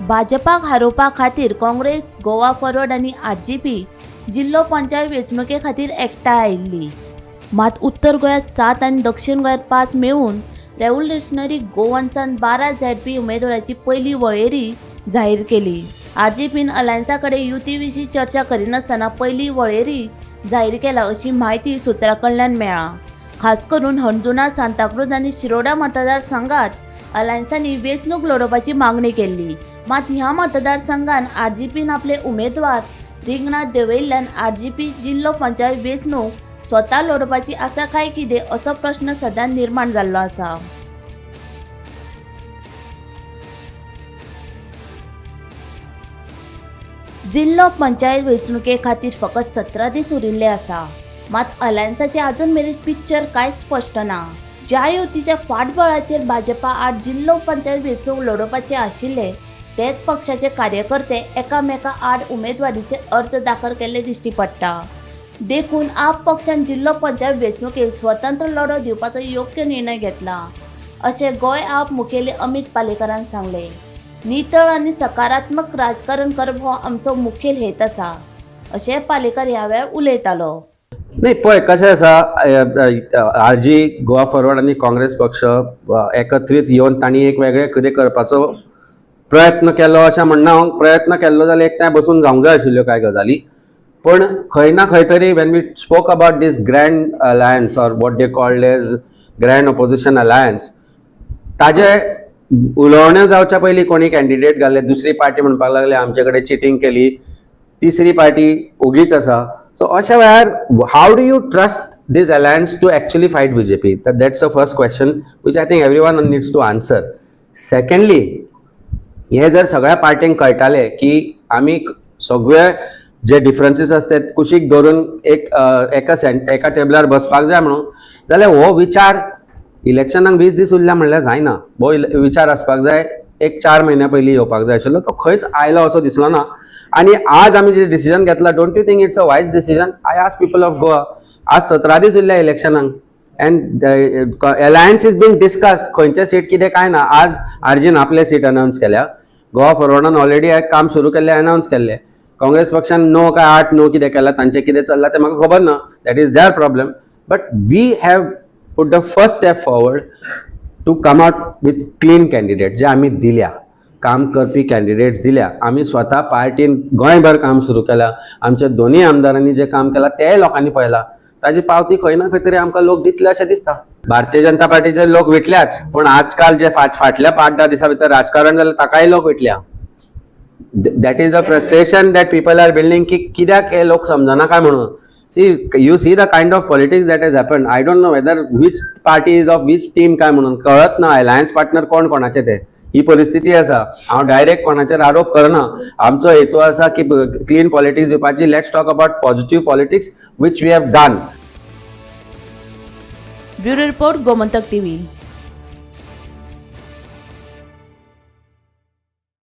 भाजपाक हारोवपा खातीर काँग्रेस, गोवा फॉरवर्ड आनी आरजीपी जिल्लो पंचायत वेंचणुके खातीर एकठांय आयिल्ली. मात उत्तर गोंयांत 7 आनी दक्षिण गोंयांत 5 मेळून रेव्होल्युशनरी गोवन्सान 12 झेडपी उमेदवारांची पयली वळेरी जाहीर केली. आरजीपीन अलायन्सा कडेन युती विशीं चर्चा करिनासतना पयली वळेरी जाहीर केला अशी माहिती सुत्रां कडल्यान मेळ्ळा. खास करून हणजुणा, सांताक्रूज आनी शिरोडा मतदारसंघात अलायन्सांनी वेंचणूक लडोवपाची मागणी केल्ली. मात ह्या मतदारसंघात आरजीपीन आपले उमेदवार रिंगणात देंवयल्ल्यान आरजीपी जिल्लो पंचायत वेंचणूक स्वता लडोवपाची आसा काय कितें असो प्रश्न सद्या निर्माण जाल्लो आसा. जिल्लो पंचायत वेंचणुके खातीर फकत 17 दीस उरिल्ले आसा. मात अलायन्साचे अजून मेरेन पिक्चर कांयच स्पश्ट ना. ज्या युतीच्या फाटबळाचेर भाजपा 8 जिल्लो पंचायत वेंचणूक लडोवपाचे आशिल्ले तेच पक्षाचे कार्यकर्ते एकामेका आड उमेदवारीचे अर्ज दाखल केल्ले दिश्टी पडटा. देखून आप पक्षान जिल्लो पंचायत वेंचणुकेक स्वतंत्र लढो दिवपाचो योग्य निर्णय घेतला अशें गोंय आप मुखेली अमित पालेकरान सांगले. नितळ आनी सकारात्मक राजकारण करप हो आमचो मुखेल हेत आसा अशें पालेकर ह्या वेळार उलयतालो. नाही पळय कशें आसा, आरजी, गोवा फॉरवर्ड आनी काँग्रेस पक्ष एकत्रीत येवन तांणी एक वेगळें कितें करपाचो प्रयत्न केलो अशें म्हणना. हांव प्रयत्न केल्लो जाल्यार एकठांय बसून जावंक जाय आशिल्ल्यो कांय गजाली. पण खंय ना खंय तरी when we spoke about this grand alliance or what they called as grand opposition alliance, ताजे उलोवण्यो जावच्या पयलीं कोणी कॅन्डिडेट घाल्ले, दुसरी पार्टी म्हणपाक लागले आमचे कडेन चिटींग केली, तिसरी पार्टी उगीच आसा. सो अशा वेळार how do you trust this alliance to actually fight BJP? That's the first question which I think everyone needs to answer. Secondly, हे जर सगळ्या पार्टींक कळटाले की आमी सगळे जे डिफरन्सीस आसतात कुशीक धरून एका टेबलार बसपाक जाय म्हणून, जाल्यार हो विचार इलेक्शनाक 20 दीस उरल्या म्हणल्यार जायना. हो विचार आसपाक जाय एक 4 म्हयन्या पयलीं येवपाक जाय आशिल्लो. तो खंयच आयलो असो दिसलो ना. आणि आज आमी जे डिसिजन घेतला, don't you think it's a wise decision? I ask people of Goa, आज 17 दीस उरल्या इलेक्शनाक and alliance is being discussed. खंयचे सीट कितें काय ना. आज आरजीन आपले सीट अनाउन्स केल्या, गोवा फॉरवर्डान ऑलरेडी काम सुरू केल्लें, अनाउन्स केल्लें. काँग्रेस पक्षान 9 काय 8 नो कितें केला, तांचें कितें चल्लां तें म्हाका खबर ना. That is their problem. But we have put the first step forward to come out with clean candidate जे आम्ही दिल्या, काम करपी कॅन्डिडेट्स दिल्या. आम्ही स्वतः पार्टीन गोंयभर काम सुरू केला. आमच्या दोन्ही आमदारांनी जे काम केला तेय लोकांनी पळयला. ताजी पावती खंय ना खंय तरी आमकां लोक दितले अशें दिसता. भारतीय जनता पार्टीचे लोक विटल्याच, पण आजकाल जे फाटल्या 5-10 दिसां भितर राजकारण जालें ताकाय लोक विटल्या. That is a frustration that people are building की कित्याक हे लोक समजना काय म्हणून. See, you see the kind of politics that has happened. I don't know whether which party is of which team काय म्हणून कळत ना. अलायन्स पार्टनर कोण कोणाचे ते, ही परिस्थिती आसा. हांव डायरेक्ट कोणाचेर आरोप करना. आमचो हेतू आसा की क्लीन पॉलिटिक्स दिवपाची. Let's talk about positive politics which we have done. Bureau report, Gomantak TV.